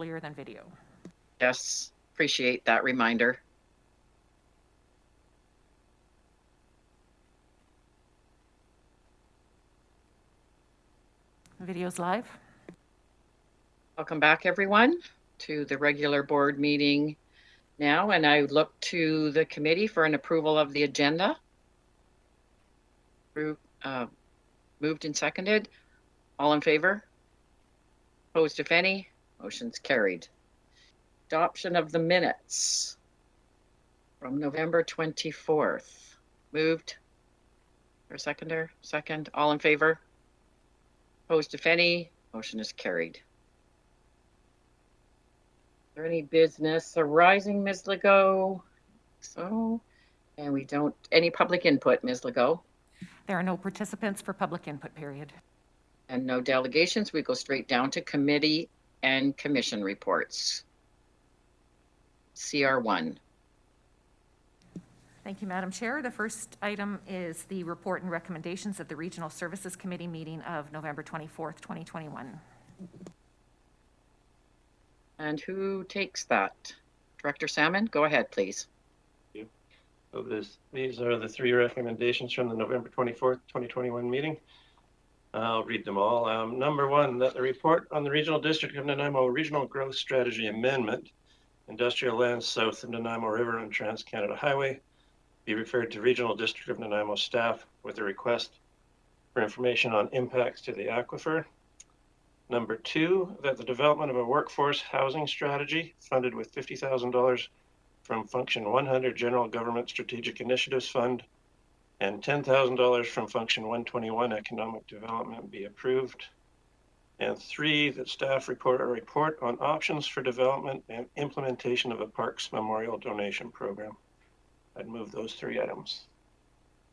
earlier than video. Yes, appreciate that reminder. Video's live. Welcome back, everyone, to the regular board meeting now, and I look to the committee for an approval of the agenda. Moved and seconded. All in favor? Opposed, if any? Motion's carried. Adoption of the minutes from November 24th. Moved. Or seconder? Second. All in favor? Opposed, if any? Motion is carried. Is there any business arising, Ms. Legault? So, and we don't, any public input, Ms. Legault? There are no participants for public input period. And no delegations. We go straight down to committee and commission reports. CR1. Thank you, Madam Chair. The first item is the report and recommendations of the Regional Services Committee meeting of November 24th, 2021. And who takes that? Director Salmon, go ahead, please. Thank you. So these are the three recommendations from the November 24th, 2021 meeting. I'll read them all. Number one, that the report on the Regional District of Nanaimo Regional Growth Strategy Amendment, industrial lands south of Nanaimo River and Trans-Canada Highway, be referred to Regional District of Nanaimo staff with a request for information on impacts to the aquifer. Number two, that the development of a workforce housing strategy funded with $50,000 from Function 100 General Government Strategic Initiatives Fund and $10,000 from Function 121 Economic Development be approved. And three, that staff report a report on options for development and implementation of a Parks Memorial Donation Program. I'd move those three items.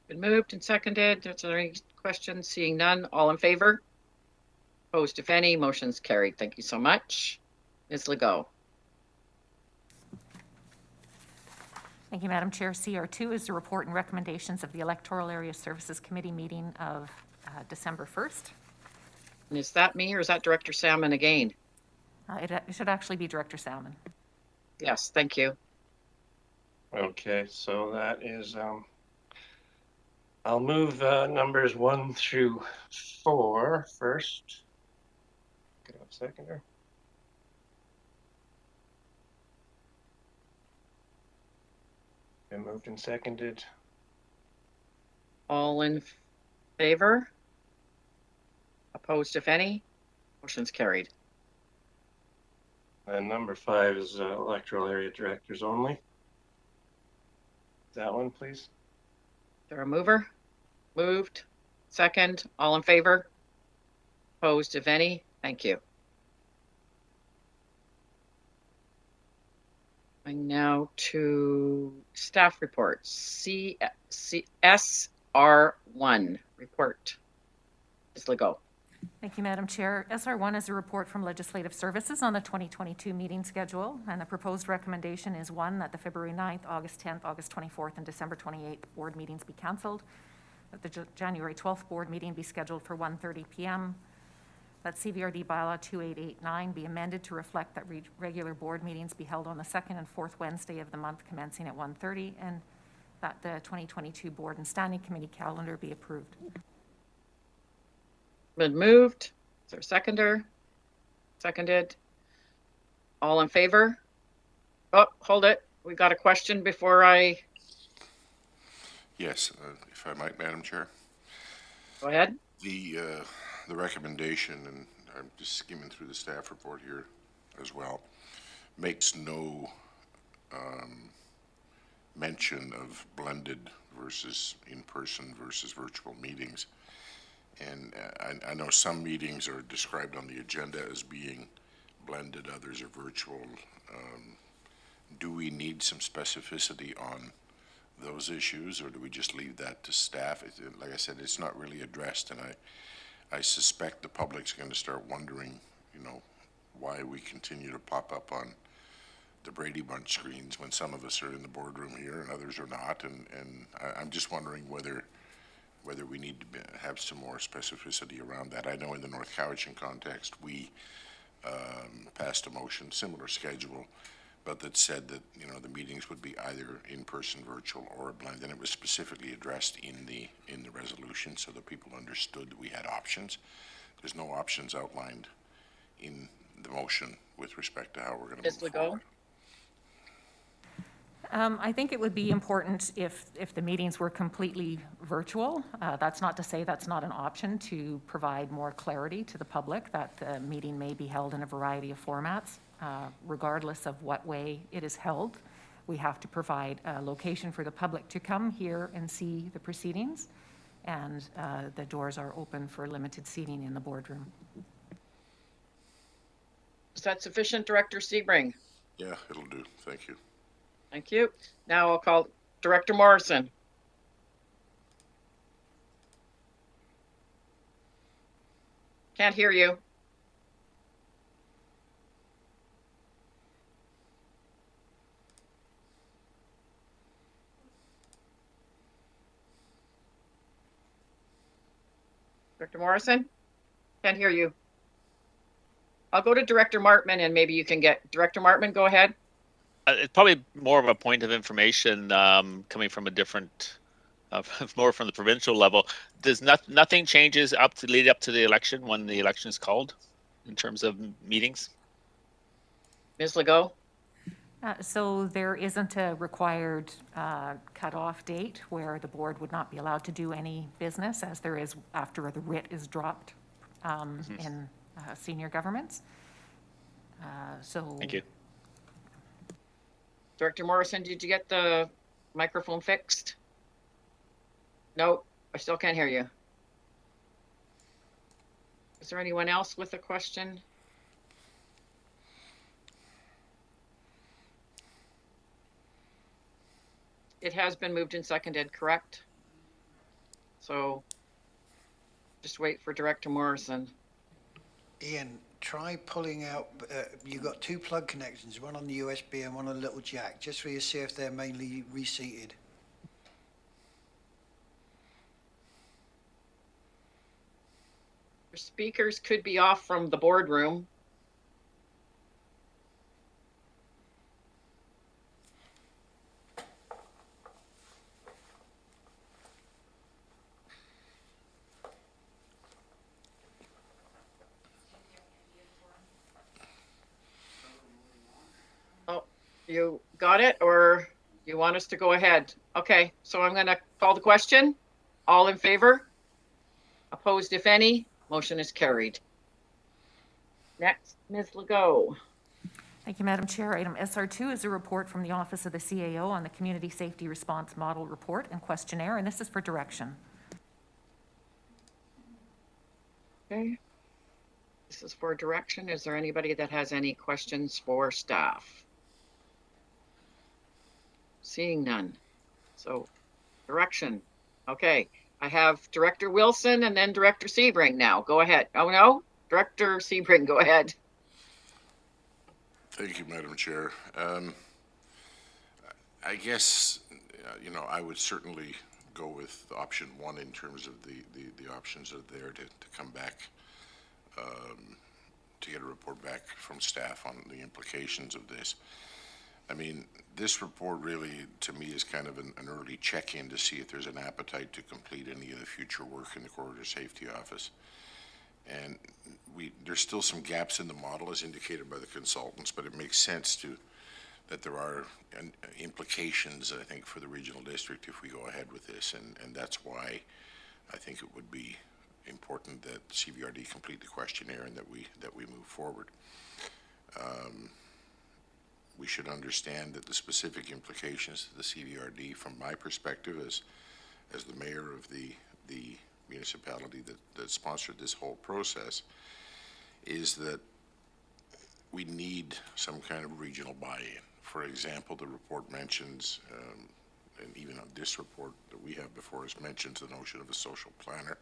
Been moved and seconded. Is there any questions? Seeing none, all in favor? Opposed, if any? Motion's carried. Thank you so much. Ms. Legault. Thank you, Madam Chair. CR2 is the report and recommendations of the Electoral Area Services Committee meeting of December 1st. And is that me or is that Director Salmon again? It should actually be Director Salmon. Yes, thank you. Okay, so that is, I'll move numbers 1 through 4 first. Get a seconder. Been moved and seconded. All in favor? Opposed, if any? Motion's carried. And number 5 is electoral area directors only. That one, please. Is there a mover? Moved. Second. All in favor? Opposed, if any? Thank you. Going now to staff reports. SR1 report. Ms. Legault. Thank you, Madam Chair. SR1 is a report from Legislative Services on the 2022 meeting schedule, and the proposed recommendation is one, that the February 9th, August 10th, August 24th, and December 28th board meetings be cancelled, that the January 12th board meeting be scheduled for 1:30 p.m., that CVRD bylaw 2889 be amended to reflect that regular board meetings be held on the second and fourth Wednesday of the month commencing at 1:30, and that the 2022 board and standing committee calendar be approved. Been moved. Is there a seconder? Seconded. All in favor? Oh, hold it. We got a question before I... Yes, if I might, Madam Chair. Go ahead. The recommendation, and I'm just skimming through the staff report here as well, makes no mention of blended versus in-person versus virtual meetings. And I know some meetings are described on the agenda as being blended, others are virtual. Do we need some specificity on those issues, or do we just leave that to staff? Like I said, it's not really addressed, and I suspect the public's going to start wondering, you know, why we continue to pop up on the Brady Bunch screens when some of us are in the boardroom here and others are not, and I'm just wondering whether we need to have some more specificity around that. I know in the North Cowichan context, we passed a motion, similar schedule, but that said that, the meetings would be either in-person, virtual, or a blend, and it was specifically addressed in the resolution so that people understood that we had options. There's no options outlined in the motion with respect to how we're going to Ms. move Legault? forward. I think it would be important if the meetings were completely virtual. That's not to say that's not an option to provide more clarity to the public, that the meeting may be held in a variety of formats. Regardless of what way it is held, we have to provide a location for the public to come here and see the proceedings, and the doors are open for limited seating in the boardroom. Is that sufficient, Director Sebring? Yeah, it'll do. Thank you. Thank you. Now I'll call Director Morrison. Can't hear you. Director Morrison? Can't hear you. I'll go to Director Martman and maybe you can get Director Martman, go ahead. It's probably more of a point of information coming from a different, more from the provincial level. Does nothing changes up to lead up to the election when the election is called in terms of meetings? Ms. Legault? So there isn't a required cutoff date where the board would not be allowed to do any business, as there is after the writ is dropped in senior governments. Thank you. Director Morrison, did you get the microphone fixed? No, I still can't hear you. Is there anyone else with a question? It has been moved and seconded, correct? So just wait for Director Morrison. Ian, try pulling out, you've got two plug connections, one on the USB and one on a little jack, just for you to see if they're mainly reseated. Your speakers could be off from the boardroom. Oh, you got it, or you want us to go ahead? Okay, so I'm going to call the question. All in favor? Opposed, if any? Motion is carried. Next, Ms. Legault. Thank you, Madam Chair. Item SR2 is a report from the Office of the CAO on the Community Safety Response Model Report and Questionnaire, and this is for direction. Okay. This is for direction. Is there anybody that has any questions for staff? Seeing none. So direction. Okay. I have Director Wilson and then Director Sebring now. Go ahead. Oh, no? Director Sebring, go ahead. Thank you, Madam Chair. I guess, I would certainly go with option one in terms of the options that are there to come back, to get a report back from staff on the implications of this. I mean, this report really, to me, is kind of an early check-in to see if there's an appetite to complete any of the future work in the Corridor Safety Office. And there's still some gaps in the model as indicated by the consultants, but it makes sense that there are implications, I think, for the regional district if we go ahead with this. And that's why I think it would be important that CVRD complete the questionnaire and that we move forward. We should understand that the specific implications to the CVRD, from my perspective as the mayor of the municipality that sponsored this whole process, is that we need some kind of regional buy-in. For example, the report mentions, and even on this report that we have before us, mentions the notion of a social planner.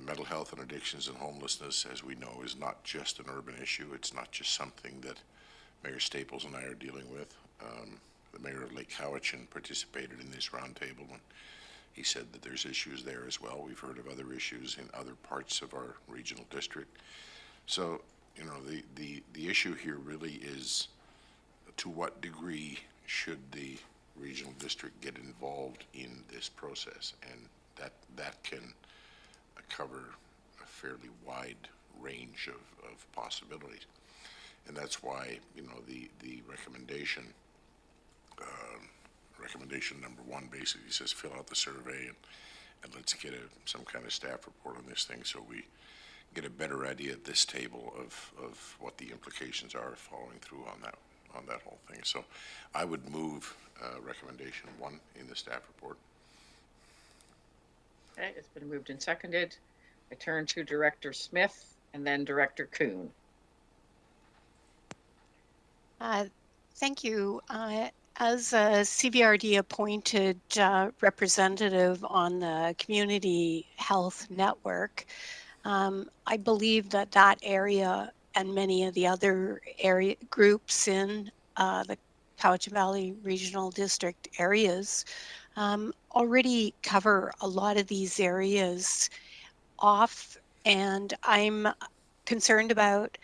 Mental health and addictions and homelessness, as we know, is not just an urban issue. It's not just something that Mayor Staples and I are dealing with. The mayor of Lake Cowichan participated in this roundtable, and he said that there's issues there as well. We've heard of other issues in other parts of our regional district. So you know, the issue here really is to what degree should the regional district get involved in this process? And that can cover a fairly wide range of possibilities. And that's why, you know, the recommendation, recommendation number one basically says fill out the survey and let's get some kind of staff report on this thing so we get a better idea at this table of what the implications are following through on that whole thing. So I would move recommendation one in the staff report. Okay, it's been moved and seconded. I turn to Director Smith and then Director Kuhn. Thank you. As a CVRD appointed representative on the Community Health Network, I believe that area and many of the other area groups in the Cowichan Valley Regional District areas already cover a lot of these areas off, and I'm concerned about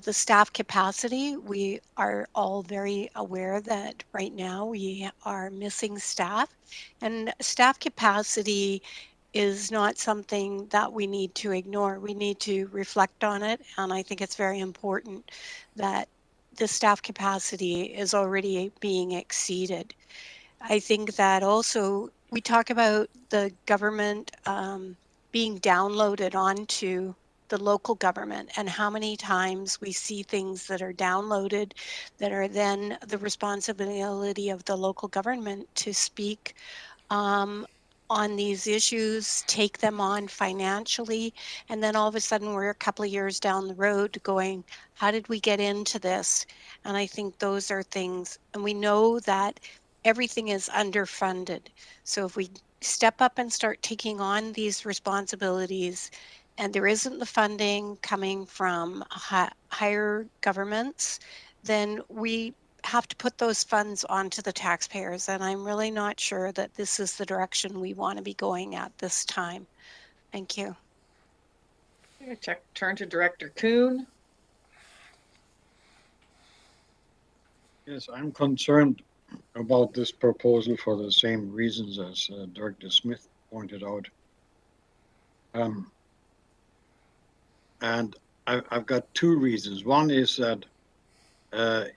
the staff capacity. We are all very aware that right now we are missing staff, and staff capacity is not something that we need to ignore. We need to reflect on it, and I think it's very important that the staff capacity is already being exceeded. I think that also we talk about the government being downloaded onto the local government and how many times we see things that are downloaded that are then the responsibility of the local government to speak on these issues, take them on financially, and then all of a sudden we're a couple of years down the road going, how did we get into this? And I think those are things, and we know that everything is underfunded. So if we step up and start taking on these responsibilities, and there isn't the funding coming from higher governments, then we have to put those funds onto the taxpayers. And I'm really not sure that this is the direction we want to be going at this time. Thank you. Okay, turn to Director Kuhn. Yes, I'm concerned about this proposal for the same reasons as Director Smith pointed out. And I've got two reasons. One is that,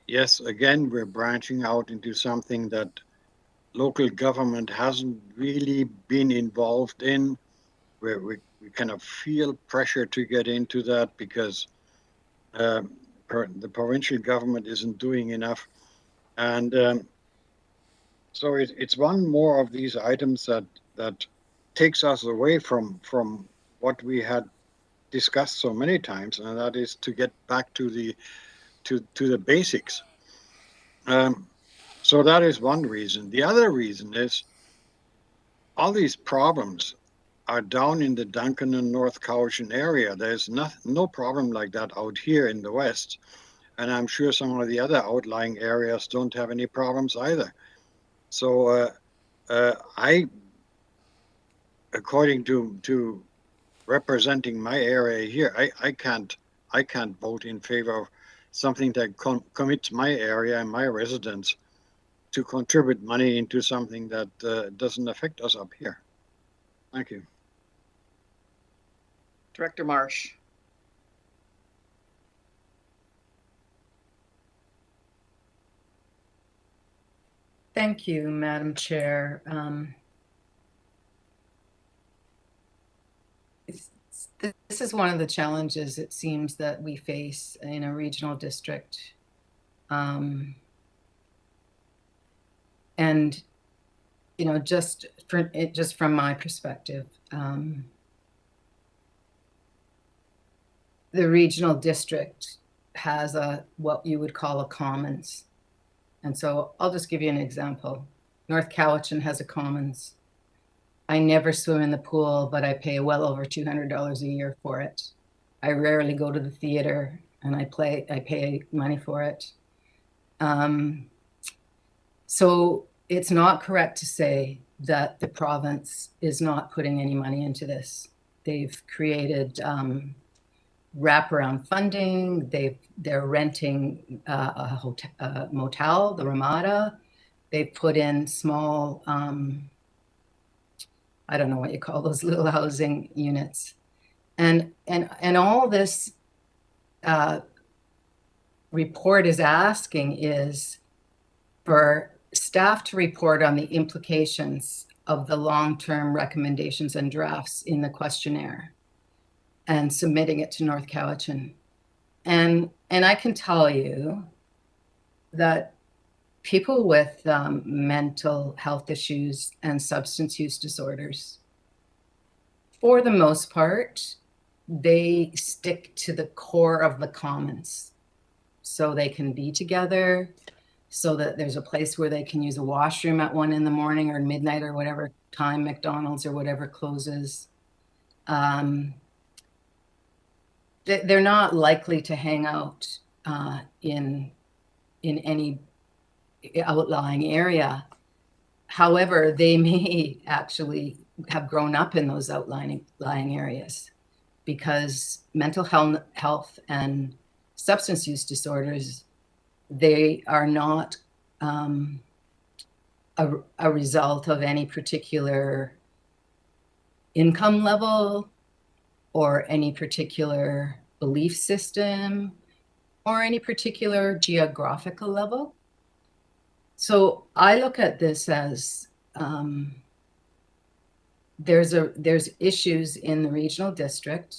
yes, again, we're branching out into something that local government hasn't really been involved in, where we kind of feel pressure to get into that because the provincial government isn't doing enough. And so it's one more of these items that takes us away from what we had discussed so many times, and that is to get back to the basics. So that is one reason. The other reason is all these problems are down in the Duncan and North Cowichan area. There's no problem like that out here in the West. And I'm sure some of the other outlying areas don't have any problems either. So according to representing my area here, I can't vote in favor of something that commits my area and my residents to contribute money into something that doesn't affect us up here. Thank you. Director Marsh. Thank you, Madam Chair. This is one of the challenges, it seems, that we face in a regional district. And, you know, just from my perspective, the regional district has what you would call a commons. And so I'll just give you an example. North Cowichan has a commons. I never swim in the pool, but I pay well over $200 a year for it. I rarely go to the theater, and I pay money for it. So it's not correct to say that the province is not putting any money into this. They've created wraparound funding. They're renting a motel, the Ramada. They've put in small, I don't know what you call those little housing units, and all this report is asking is for staff to report on the implications of the long-term recommendations and drafts in the questionnaire and submitting it to North Cowichan. And I can tell you that people with mental health issues and substance use disorders, for the most part, they stick to the core of the commons. So they can be together, so that there's a place where they can use a washroom at 1 a.m. or midnight or whatever time McDonald's or whatever closes. They're not likely to hang out in any outlying area. However, they may actually have grown up in those outlying areas, because mental health and substance use disorders, they are not a result of any particular income level or any particular belief system or any particular geographical level. So I look at this as there's issues in the regional district,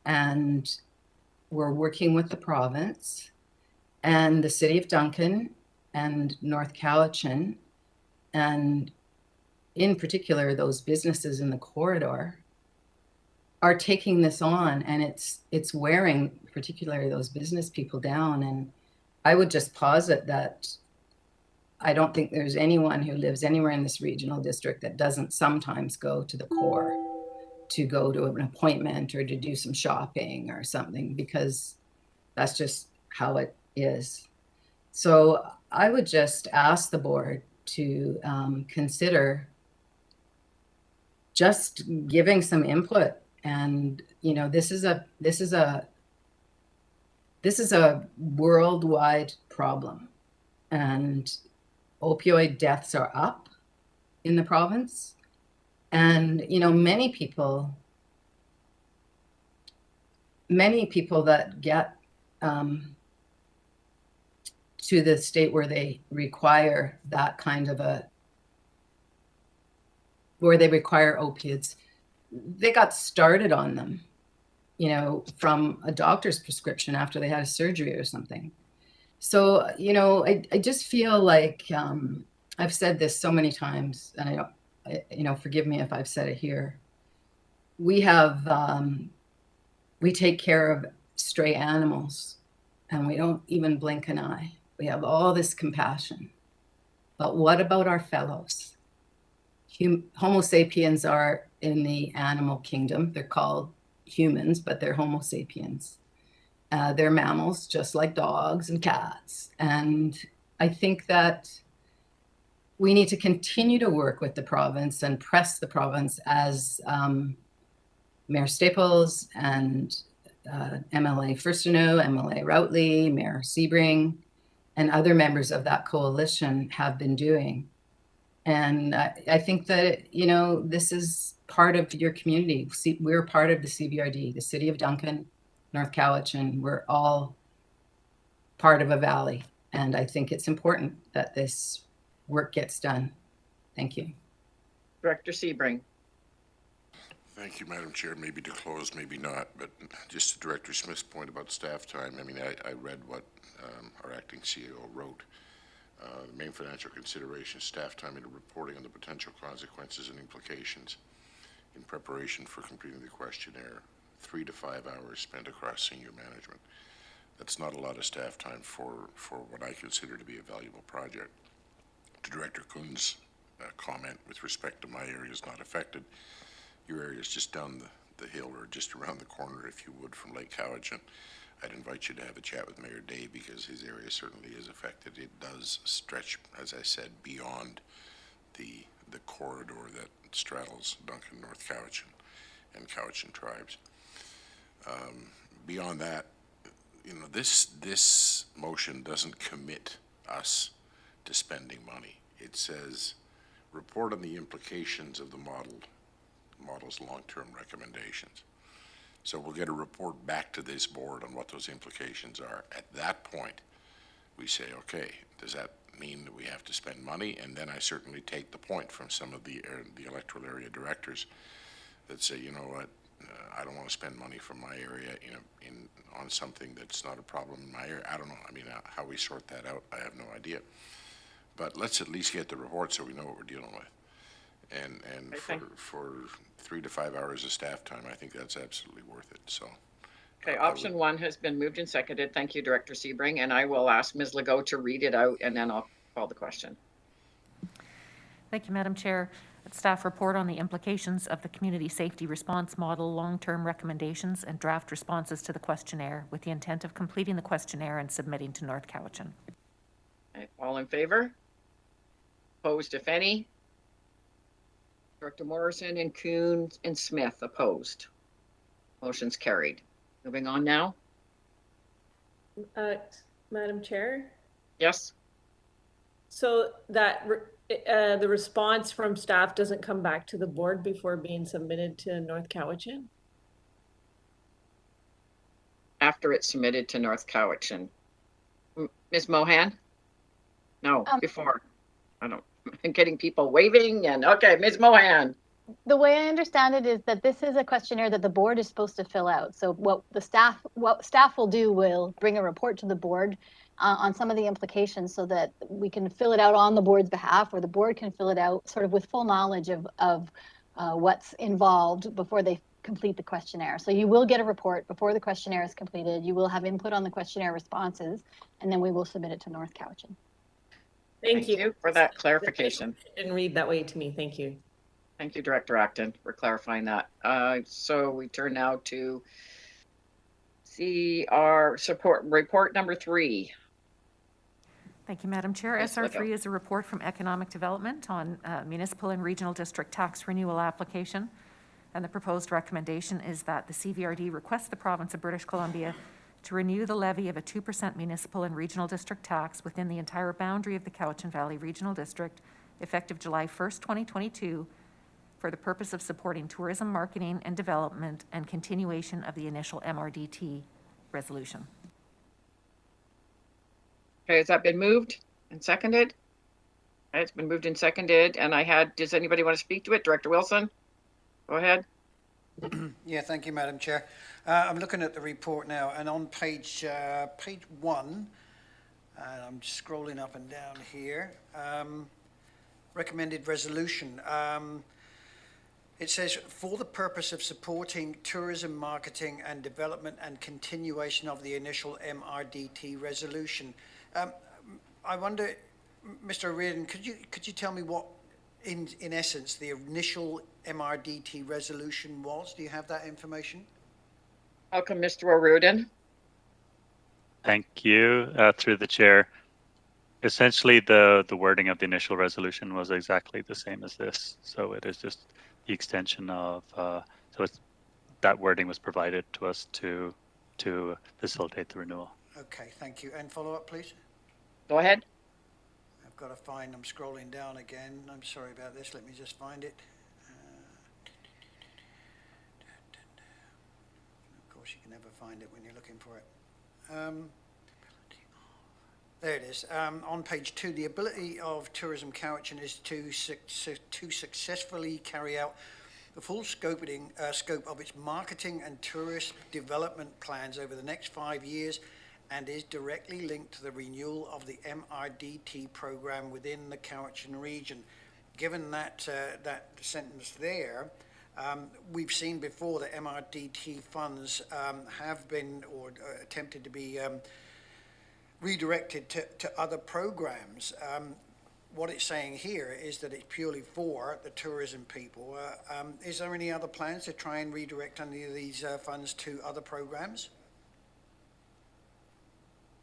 and we're working with the province and the city of Duncan and North Cowichan, and in particular those businesses in the corridor, are taking this on, and it's wearing particularly those business people down. And I would just posit that I don't think there's anyone who lives anywhere in this regional district that doesn't sometimes go to the core to go to an appointment or to do some shopping or something, because that's just how it is. So I would just ask the board to consider just giving some input. And this is a worldwide problem, and opioid deaths are up in the province. And many people that get to the state where they require that kind of where they require opiates, they got started on them, from a doctor's prescription after they had a surgery or something. So, I just feel like I've said this so many times, and forgive me if I've said it here. We take care of stray animals, and we don't even blink an eye. We have all this compassion. But what about our fellows? Homo sapiens are in the animal kingdom. They're called humans, but they're Homo sapiens. They're mammals, just like dogs and cats. And I think that we need to continue to work with the province and press the province, as Mayor Staples and MLA Firstino, MLA Routley, Mayor Sebring, and other members of that coalition have been doing. And I think that, this is part of your community. We're part of the CBRD, the City of Duncan, North Cowichan. We're all part of a valley. And I think it's important that this work gets done. Thank you. Director Sebring. Thank you, Madam Chair. Maybe to close, maybe not, but just to Director Smith's point about staff time, I read what our acting CEO wrote. The main financial consideration is staff time and reporting on the potential consequences and implications in preparation for completing the questionnaire. 3 to 5 hours spent across senior management. That's not a lot of staff time for what I consider to be a valuable project. To Director Kuhn's comment with respect to my area is not affected. Your area is just down the hill, or just around the corner, if you would, from Lake Cowichan. I'd invite you to have a chat with Mayor Day, because his area certainly is affected. It does stretch, as I said, beyond the corridor that straddles Duncan, North Cowichan, and Cowichan tribes. beyond that, this motion doesn't commit us to spending money. It says, report on the implications of the model's long-term recommendations. So we'll get a report back to this board on what those implications are. At that point, we say, okay, does that mean that we have to spend money? And then I certainly take the point from some of the electoral area directors that say, you know what, I don't want to spend money from my area on something that's not a problem in my area. I don't know. I mean, how we sort that out, I have no idea. But let's at least get the report so we know what we're dealing with. And for 3 to 5 hours of staff time, I think that's absolutely worth it. So. Okay, option one has been moved and seconded. Thank you, Director Sebring, and I will ask Ms. Legault to read it out, and then I'll call the question. Thank you, Madam Chair. Staff report on the implications of the Community Safety Response Model long-term recommendations and draft responses to the questionnaire with the intent of completing the questionnaire and submitting to North Cowichan. Okay, all in favor? Opposed, if any? Director Morrison and Kuhn and Smith opposed. Motion's carried. Moving on now. Madam Chair, Yes? so that the response from staff doesn't come back to the board before being submitted to North Cowichan? After it's submitted to North Cowichan. Ms. Mohan? No, before. I don't, I'm getting people waving and, okay, Ms. Mohan. The way I understand it is that this is a questionnaire that the board is supposed to fill out. So what staff will do will bring a report to the board on some of the implications so that we can fill it out on the board's behalf, or the board can fill it out sort of with full knowledge of what's involved before they complete the questionnaire. So you will get a report before the questionnaire is completed. You will have input on the questionnaire responses, and then we will submit it to North Cowichan. Thank you for that clarification. It didn't read that way to me. Thank you. Thank you, Director Acton, for clarifying that. So we turn now to see our report number 3. Thank you, Madam Chair. Yes, SR3 is a report from Economic Development on municipal and regional district tax renewal application. And the proposed recommendation is that the CVRD request the province of British Columbia to renew the levy of a 2% municipal and regional district tax within the entire boundary of the Cowichan Valley Regional District, effective July 1st, 2022, for the purpose of supporting tourism, marketing, and development and continuation of the initial MRDT resolution. Okay, has that been moved and seconded? Okay, it's been moved and seconded, and does anybody want to speak to it? Director Wilson? Go ahead. Yeah, thank you, Madam Chair. I'm looking at the report now, and on page 1, and I'm scrolling up and down here, recommended resolution. It says, for the purpose of supporting tourism, marketing and development and continuation of the initial MRDT resolution. I wonder, Mr. O'Riordan, could you tell me what, in essence, the initial MRDT resolution was? Do you have that information? Welcome, Mr. O'Riordan. Thank you, through the chair. Essentially, the wording of the initial resolution was exactly the same as this. So it is just the extension of, that wording was provided to us to facilitate the renewal. Okay, thank you. And follow up, please. Go ahead. I've got to find, I'm scrolling down again. I'm sorry about this. Let me just find it. Of course, you can never find it when you're looking for it. There it is. On page 2, the ability of Tourism Cowichan is to successfully carry out the full scope of its marketing and tourist development plans over the next 5 years, and is directly linked to the renewal of the MRDT program within the Cowichan region. Given that sentence there, we've seen before that MRDT funds have been or attempted to be redirected to other programs. What it's saying here is that it's purely for the tourism people. Is there any other plans to try and redirect any of these funds to other programs?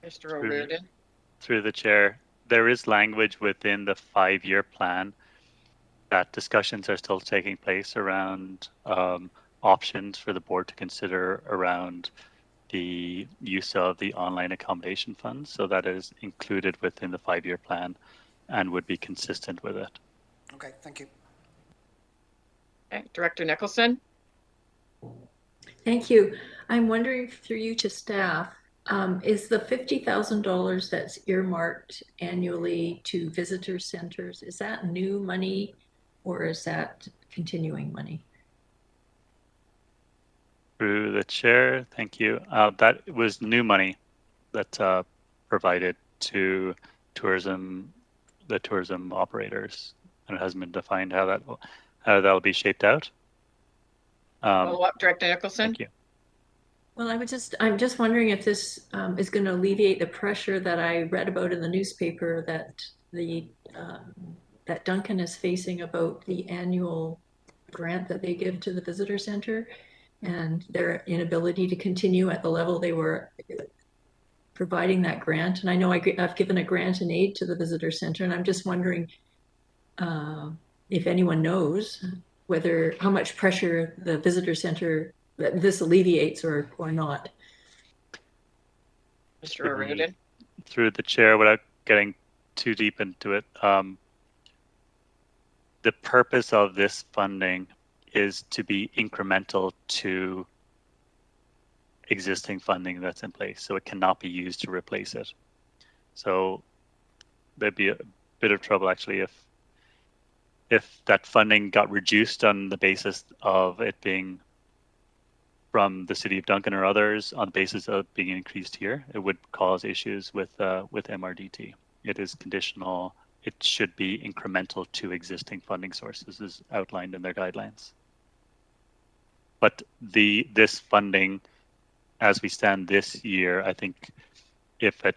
Mr. O'Riordan. Through the chair, there is language within the 5-year plan that discussions are still taking place around options for the board to consider around the use of the online accommodation funds. So that is included within the 5-year plan and would be consistent with it. Okay, thank you. Okay, Director Nicholson? Thank you. I'm wondering through you to staff, is the $50,000 that's earmarked annually to visitor centers, is that new money or is that continuing money? Through the chair, thank you. That was new money that provided to the tourism operators, and it hasn't been defined how that'll be shaped out. Follow up, Director Nicholson? Thank you. Well, I'm just wondering if this is going to alleviate the pressure that I read about in the newspaper that that Duncan is facing about the annual grant that they give to the visitor center and their inability to continue at the level they were providing that grant. And I know I've given a grant and aid to the visitor center, and I'm just wondering if anyone knows how much pressure the visitor center that this alleviates or not. Mr. O'Riordan? Through the chair, without getting too deep into it, the purpose of this funding is to be incremental to existing funding that's in place. So it cannot be used to replace it. So there'd be a bit of trouble actually if that funding got reduced on the basis of it being from the city of Duncan or others on the basis of being increased here. It would cause issues with MRDT. It is conditional. It should be incremental to existing funding sources as outlined in their guidelines. But this funding, as we stand this year, I think if it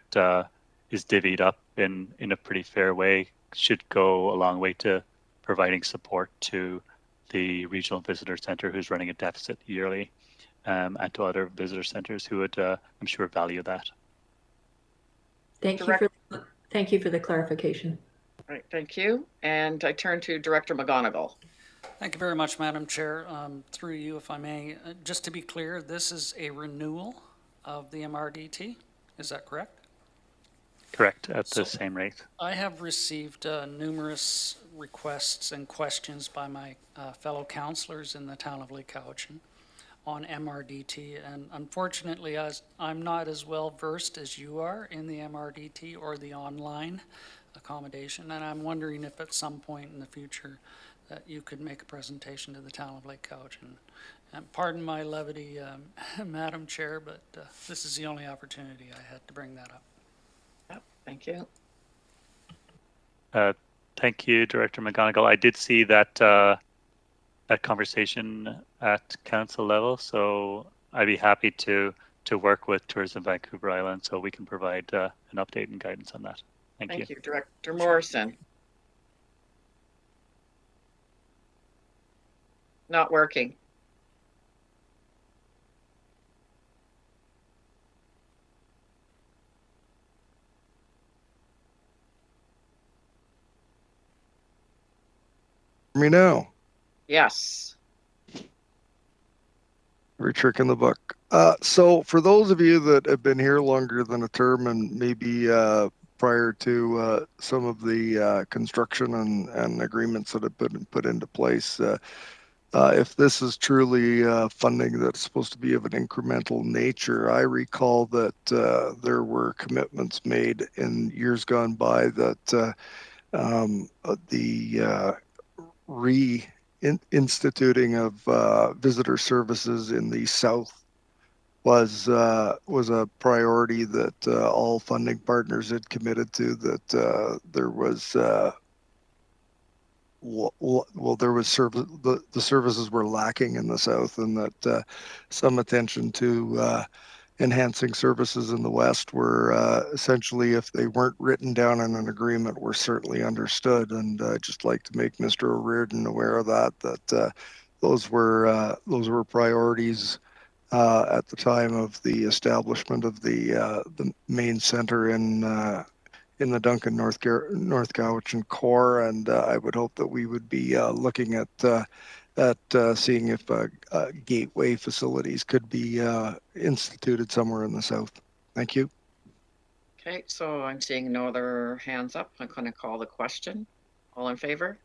is divvied up in a pretty fair way, should go a long way to providing support to the regional visitor center who's running a deficit yearly, and to other visitor centers who would, I'm sure, value that. Thank you for the clarification. All right, thank you. And I turn to Director McGonigal. Thank you very much, Madam Chair. Through you, if I may, just to be clear, this is a renewal of the MRDT. Is that correct? Correct, at the same rate. I have received numerous requests and questions by my fellow councillors in the town of Lake Cowichan on MRDT, and unfortunately, as I'm not as well versed as you are in the MRDT or the online accommodation, and I'm wondering if at some point in the future that you could make a presentation to the town of Lake Cowichan. And pardon my levity, Madam Chair, but this is the only opportunity I had to bring that up. Yep, thank you. Thank you, Director McGonigal. I did see that that conversation at council level, so I'd be happy to work with Tourism Vancouver Island so we can provide an update and guidance on that. Thank you. Director Morrison. Not working. Me now. Yes. Every trick in the book. So for those of you that have been here longer than a term and maybe prior to some of the construction and agreements that have been put into place, if this is truly funding that's supposed to be of an incremental nature, I recall that there were commitments made in years gone by that the reinstituting of visitor services in the south was a priority that all funding partners had committed to. That there was there was the services were lacking in the south, and that some attention to enhancing services in the west were essentially, if they weren't written down in an agreement, were certainly understood. And I'd just like to make Mr. O'Riordan aware of that those were priorities at the time of the establishment of the main center in the Duncan North Cowichan core, and I would hope that we would be looking at at seeing if gateway facilities could be instituted somewhere in the south. Thank you. Okay, so I'm seeing no other hands up. I'm going to call the question. All in favor?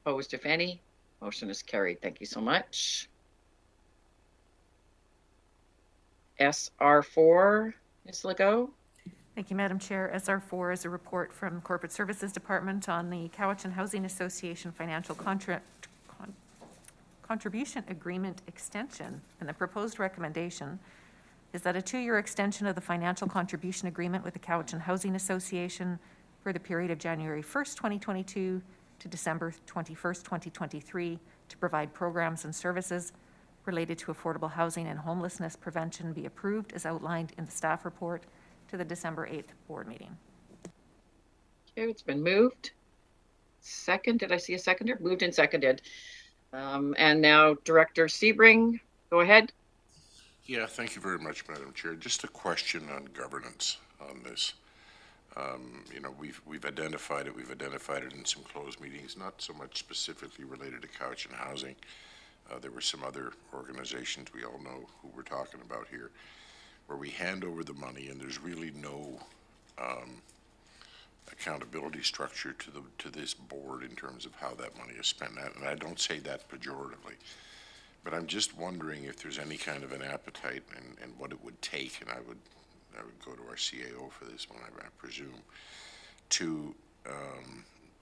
Opposed, if any? Motion is carried. Thank you so much. SR4, Ms. Legault? Thank you, Madam Chair. SR4 is a report from Corporate Services Department on the Cowichan Housing Association Financial Contribution Agreement extension. And the proposed recommendation is that a 2-year extension of the financial contribution agreement with the Cowichan Housing Association for the period of January 1st, 2022 to December 21st, 2023 to provide programs and services related to affordable housing and homelessness prevention be approved as outlined in the staff report to the December 8th board meeting. Okay, it's been moved. Second, did I see a seconder? Moved and seconded. And now Director Sebring, go ahead. Yeah, thank you very much, Madam Chair. Just a question on governance on this. You know, we've identified it. We've identified it in some closed meetings, not so much specifically related to Cowichan Housing. There were some other organizations we all know who we're talking about here, where we hand over the money and there's really no accountability structure to this board in terms of how that money is spent. And I don't say that pejoratively, but I'm just wondering if there's any kind of an appetite and what it would take, and I would go to our CAO for this one, I presume, to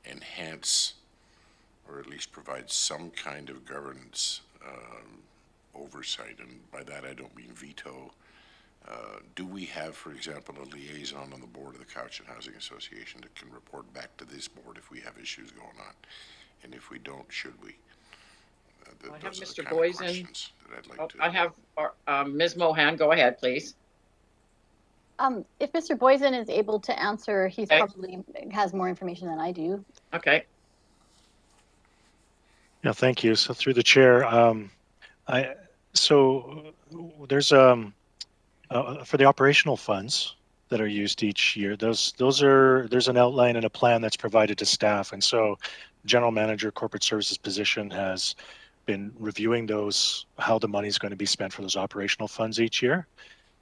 enhance or at least provide some kind of governance oversight. And by that, I don't mean veto. Do we have, for example, a liaison on the board of the Cowichan Housing Association that can report back to this board if we have issues going on? And if we don't, should we? I have Those are Mr. the kind of Boysen. questions that I'd like to. I have Ms. Mohan. Go ahead, please. If Mr. Boysen is able to answer, he's Okay. probably has more information than I do. Okay. Yeah, thank you. So through the chair, there's for the operational funds that are used each year, there's an outline and a plan that's provided to staff. And so general manager corporate services position has been reviewing how the money is going to be spent for those operational funds each year.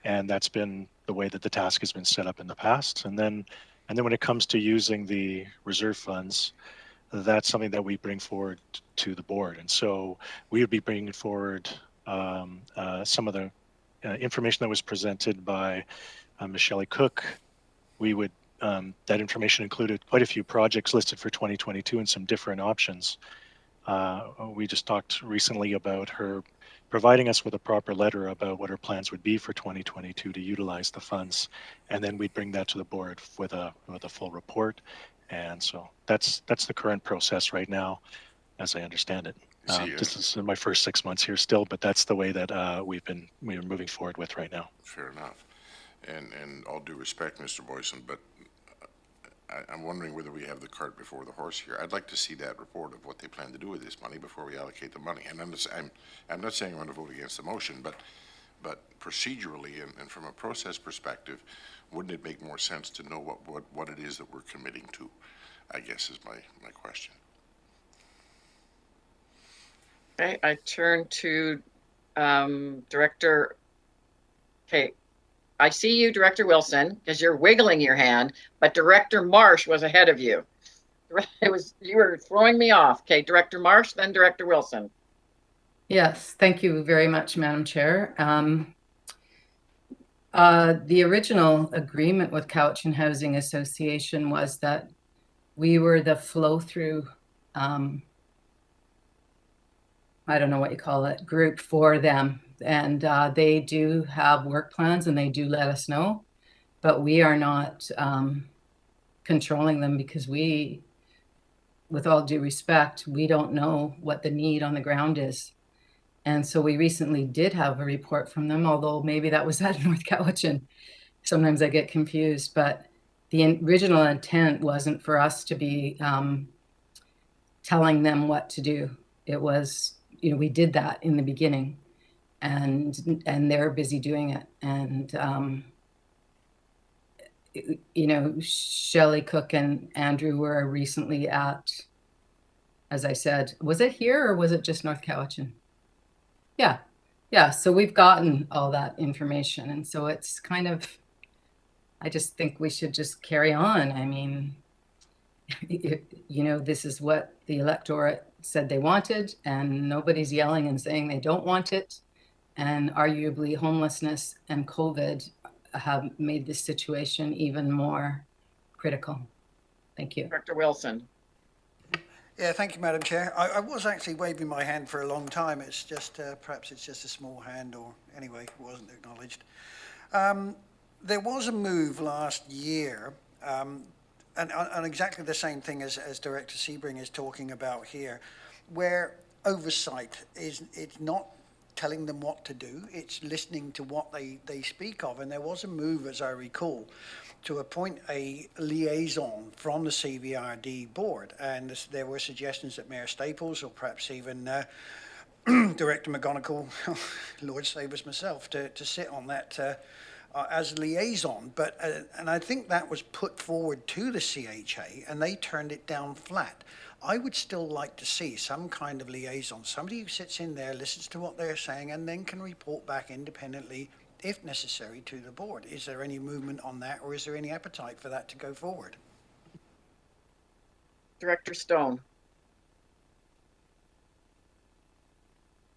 And that's been the way that the task has been set up in the past. And then when it comes to using the reserve funds, that's something that we bring forward to the board. And so we would be bringing forward some of the information that was presented by Michelle Cook. We would, that information included quite a few projects listed for 2022 and some different options. We just talked recently about her providing us with a proper letter about what her plans would be for 2022 to utilize the funds. And then we'd bring that to the board with a full report. And so that's the current process right now, as I understand it. This is my first 6 months here still, but that's the way that we're moving forward with right now. Fair enough. And all due respect, Mr. Boysen, but I'm wondering whether we have the cart before the horse here. I'd like to see that report of what they plan to do with this money before we allocate the money. And I'm not saying I'm going to vote against the motion, but procedurally and from a process perspective, wouldn't it make more sense to know what it is that we're committing to, I guess is my question. Okay, I turn to Director. Okay, I see you, Director Wilson, because you're wiggling your hand, but Director Marsh was ahead of you. You were throwing me off. Okay, Director Marsh, then Director Wilson. Yes, thank you very much, Madam Chair. The original agreement with Cowichan Housing Association was that we were the flow-through, I don't know what you call it, group for them. And they do have work plans and they do let us know, but we are not controlling them because we, with all due respect, we don't know what the need on the ground is. And so we recently did have a report from them, although maybe that was at North Cowichan. Sometimes I get confused, but the original intent wasn't for us to be telling them what to do. It was, we did that in the beginning, and they're busy doing it. And, Shelley Cook and Andrew were recently at as I said, was it here or was it just North Cowichan? Yeah. Yeah. So we've gotten all that information. And so it's kind of, I just think we should just carry on. I mean, you know, this is what the electorate said they wanted, and nobody's yelling and saying they don't want it. And arguably, homelessness and COVID have made this situation even more critical. Thank you. Director Wilson. Yeah, thank you, Madam Chair. I was actually waving my hand for a long time. It's just, perhaps it's just a small hand, or anyway, it wasn't acknowledged. There was a move last year, and exactly the same thing as Director Sebring is talking about here, where oversight is, it's not telling them what to do, it's listening to what they speak of. And there was a move, as I recall, to appoint a liaison from the CVRD board. And there were suggestions that Mayor Staples, or perhaps even Director McGonigal, Lord save us myself, to sit on that as liaison. But and I think that was put forward to the CHA, and they turned it down flat. I would still like to see some kind of liaison, somebody who sits in there, listens to what they're saying, and then can report back independently, if necessary, to the board. Is there any movement on that, or is there any appetite for that to go forward? Director Stone.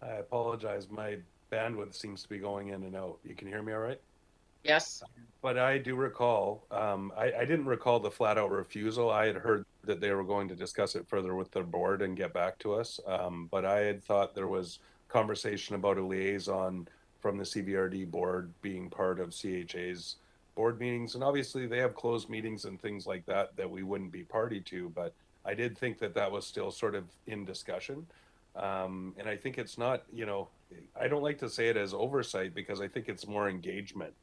I apologize. My bandwidth seems to be going in and out. You can hear me all right? Yes. But I do recall, I didn't recall the flat out refusal. I had heard that they were going to discuss it further with their board and get back to us. But I had thought there was conversation about a liaison from the CVRD board being part of CHA's board meetings. And obviously they have closed meetings and things like that that we wouldn't be party to. But I did think that that was still sort of in discussion. And I think it's not, you know, I don't like to say it as oversight because I think it's more engagement.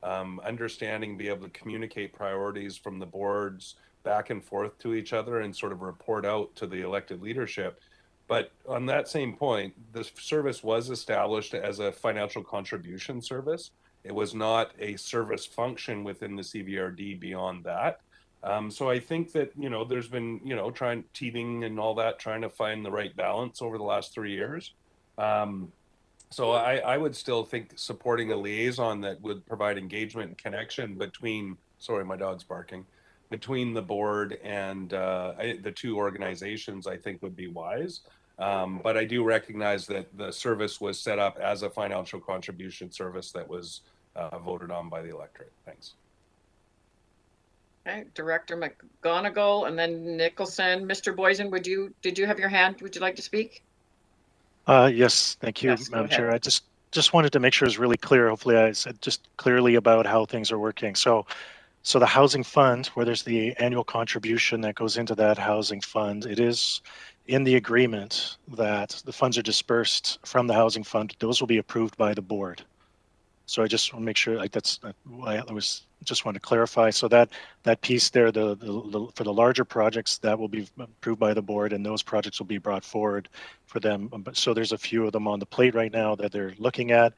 Understanding, be able to communicate priorities from the boards back and forth to each other and sort of report out to the elected leadership. But on that same point, the service was established as a financial contribution service. It was not a service function within the CVRD beyond that. So I think that, you know, there's been, you know, teething and all that, trying to find the right balance over the last 3 years. So I would still think supporting a liaison that would provide engagement and connection between, sorry, my dog's barking, between the board and the two organizations, I think would be wise. But I do recognize that the service was set up as a financial contribution service that was voted on by the electorate. Thanks. Okay, Director McGonigal and then Nicholson. Mr. Boysen, did you have your hand? Would you like to speak? Yes, thank you, Yes, Madam Chair. I just wanted to make sure it's really clear. Hopefully I said just clearly about how things are working. So the housing fund, where there's the annual contribution that goes into that housing fund, it is in the agreement that the funds are dispersed from the housing fund. Those will be approved by the board. So I just want to make sure, like that's I was just want to clarify. So that piece there, the for the larger projects, that will be approved by the board, and those projects will be brought forward for them. But so there's a few of them on the plate right now that they're looking at,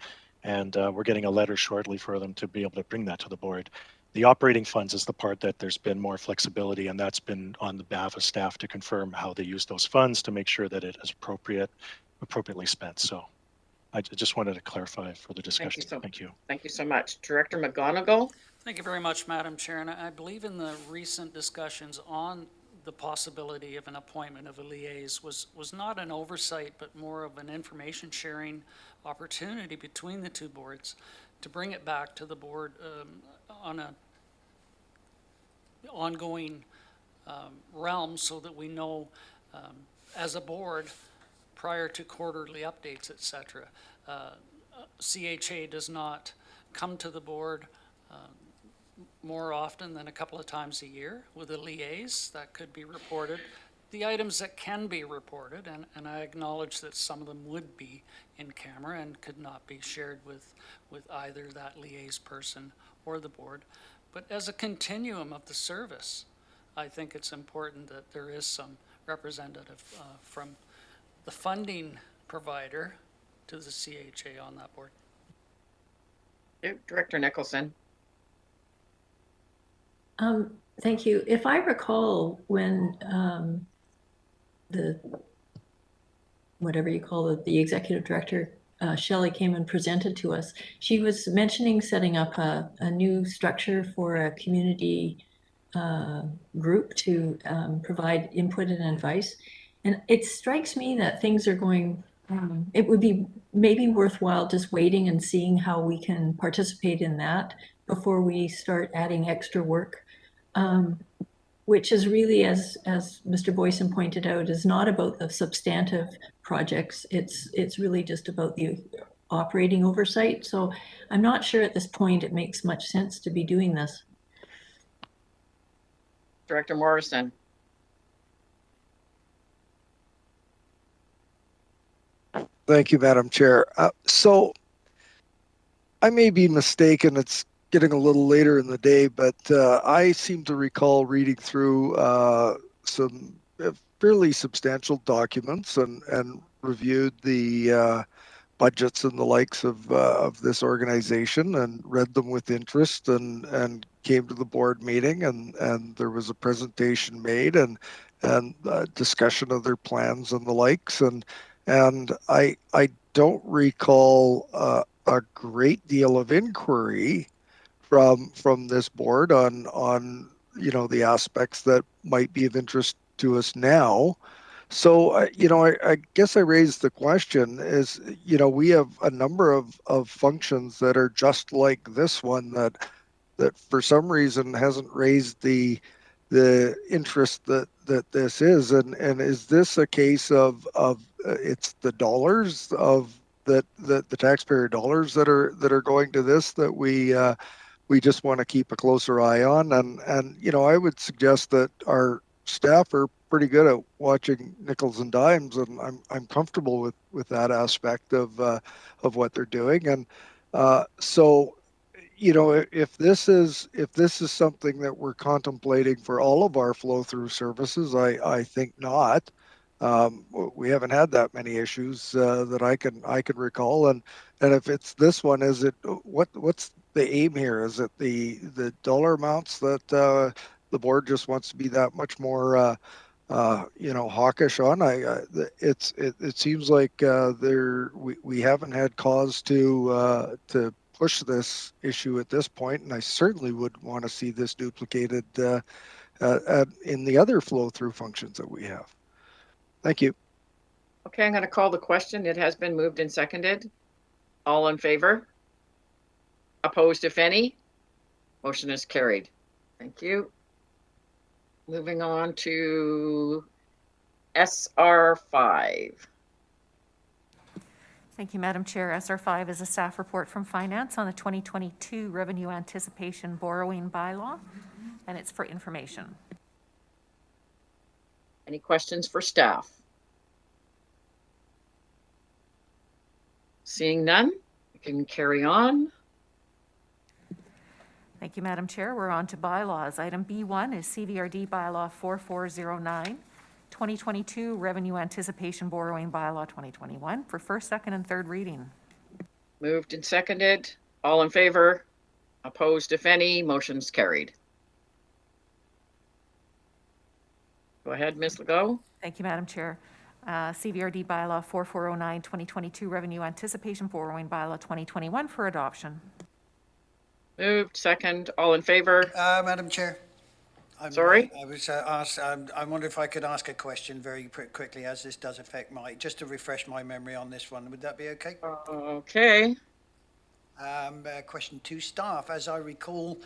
and we're getting a letter shortly for them to be able to bring that to the board. The operating funds is the part that there's been more flexibility, and that's been on the behalf of staff to confirm how they use those funds to make sure that it is appropriately spent. So I just wanted to clarify for the discussion. Thank you. Thank you so much. Director McGonigal. Thank you very much, Madam Chair. And I believe in the recent discussions on the possibility of an appointment of a liaison was not an oversight, but more of an information sharing opportunity between the two boards to bring it back to the board on a ongoing realm, so that we know as a board, prior to quarterly updates, etc. CHA does not come to the board more often than a couple of times a year with a liaison that could be reported. The items that can be reported, and I acknowledge that some of them would be in camera and could not be shared with either that liaison person or the board. But as a continuum of the service, I think it's important that there is some representative from the funding provider to the CHA on that board. Director Nicholson. Thank you. If I recall, when the whatever you call it, the executive director, Shelley, came and presented to us, she was mentioning setting up a new structure for a community group to provide input and advice. And it strikes me that things are going, it would be maybe worthwhile just waiting and seeing how we can participate in that before we start adding extra work. Which is really, as Mr. Boyson pointed out, is not about the substantive projects. It's really just about the operating oversight. So I'm not sure at this point it makes much sense to be doing this. Director Morrison. Thank you, Madam Chair. So I may be mistaken. It's getting a little later in the day, but I seem to recall reading through some fairly substantial documents and reviewed the budgets and the likes of this organization and read them with interest and came to the board meeting and there was a presentation made and discussion of their plans and the likes and I don't recall a great deal of inquiry from this board on the aspects that might be of interest to us now. So, I guess I raised the question is, we have a number of functions that are just like this one that for some reason hasn't raised the interest that this is. And is this a case of it's the dollars of that the taxpayer dollars that are going to this that we just want to keep a closer eye on? And I would suggest that our staff are pretty good at watching nickels and dimes, and I'm comfortable with that aspect of what they're doing. And so, if this is something that we're contemplating for all of our flow through services, I think not. We haven't had that many issues that I can recall, and if it's this one, is it what's the aim here? Is it the dollar amounts that the board just wants to be that much more hawkish on? It seems like we haven't had cause to push this issue at this point, and I certainly would want to see this duplicated in the other flow through functions that we have. Thank you. Okay, I'm going to call the question. It has been moved and seconded. All in favor? Opposed, if any? Motion is carried. Thank you. Moving on to SR5. Thank you, Madam Chair. SR5 is a staff report from Finance on the 2022 Revenue Anticipation Borrowing Bylaw, and it's for information. Any questions for staff? Seeing none, we can carry on. Thank you, Madam Chair. We're on to bylaws. Item B1 is CVRD Bylaw 4409, 2022 Revenue Anticipation Borrowing Bylaw 2021 for first, second, and third reading. Moved and seconded. All in favor? Opposed, if any? Motion's carried. Go ahead, Ms. Legault. Thank you, Madam Chair. CVRD Bylaw 4409, 2022 Revenue Anticipation Borrowing Bylaw 2021 for adoption. Moved, second. All in favor? Madam Chair. Sorry? I was asked, I wonder if I could ask a question very quickly, as this does affect just to refresh my memory on this one. Would that be okay? Okay. Question to staff. As I recall,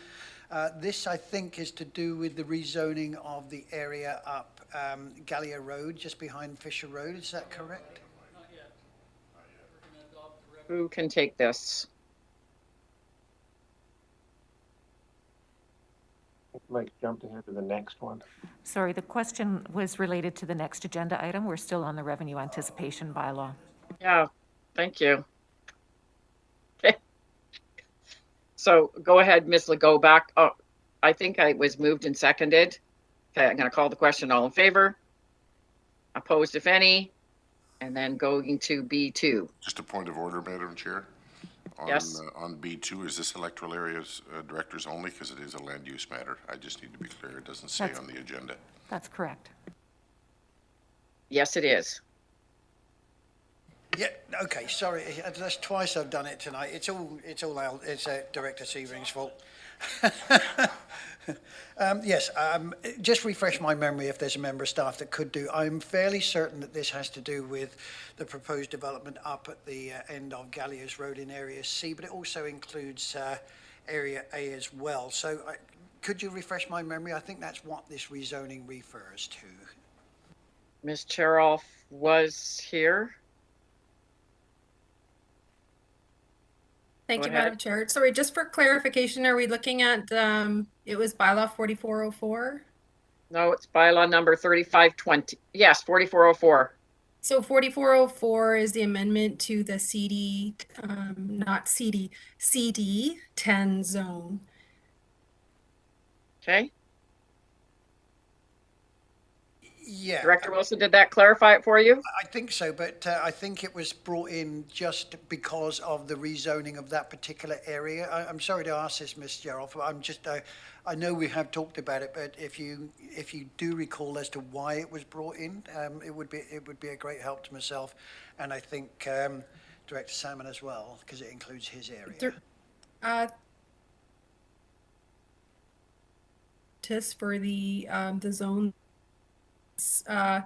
this, I think, is to do with the rezoning of the area up Gallia Road, just behind Fisher Road. Is that correct? Not yet. Who can take this? Mike jumped ahead to the next one. Sorry, the question was related to the next agenda item. We're still on the Revenue Anticipation Bylaw. Yeah, thank you. Okay. So go ahead, Ms. Legault, back. Oh, I think I was moved and seconded. Okay, I'm going to call the question. All in favor? Opposed, if any? And then going to B2. Just a point of order, Madam Chair. Yes. On B2, is this electoral areas directors only? Because it is a land use matter. I just need to be clear. It doesn't say on the agenda. That's correct. Yes, it is. Yeah, okay, sorry, that's twice I've done it tonight. It's all out, it's Director Severing's fault. Yes, just refresh my memory if there's a member of staff that could do. I'm fairly certain that this has to do with the proposed development up at the end of Galliers Road in Area C, but it also includes Area A as well. So could you refresh my memory? I think that's what this rezoning refers to. Ms. Cheroff was here. Thank Go you, ahead. Madam Chair. Sorry, just for clarification, are we looking at, it was bylaw 4404? No, it's bylaw number 3520. Yes, 4404. So 4404 is the amendment to the CD, not CD, CD 10 zone. Okay. Yeah. Director Wilson, did that clarify it for you? I think so, but I think it was brought in just because of the rezoning of that particular area. I'm sorry to ask this, Ms. Gerald, but I'm just, I know we have talked about it, but if you do recall as to why it was brought in, it would be a great help to myself, and I think Director Salmon as well, because it includes his area. Just for the zone. The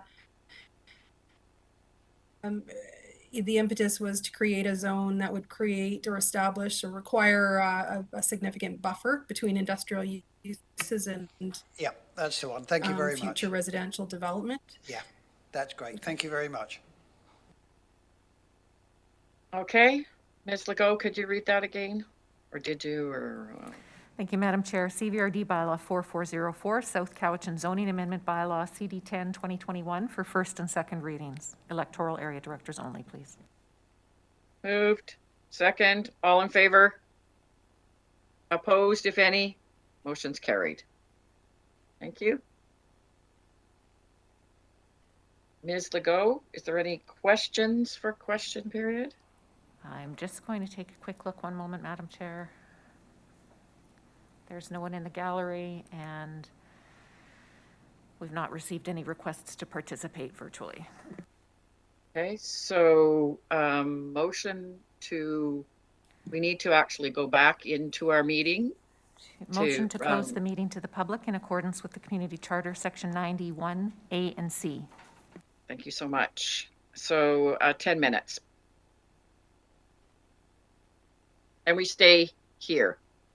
impetus was to create a zone that would create or establish or require a significant buffer between industrial uses and yeah, that's the one. Thank you very much. Future residential development. Yeah, that's great. Thank you very much. Okay, Ms. Legault, could you read that again? Or did you, or? Thank you, Madam Chair. CVRD bylaw 4404, South Cowichan zoning amendment bylaw CD 10 2021 for first and second readings. Electoral area directors only, please. Moved. Second. All in favor? Opposed, if any? Motion's carried. Thank you. Ms. Legault, is there any questions for question period? I'm just going to take a quick look. One moment, Madam Chair. There's no one in the gallery, and we've not received any requests to participate virtually. Okay, so motion to, we need to actually go back into our meeting. Motion to close the meeting to the public in accordance with the Community Charter, Section 91A and C. Thank you so much. So 10 minutes. And we stay here.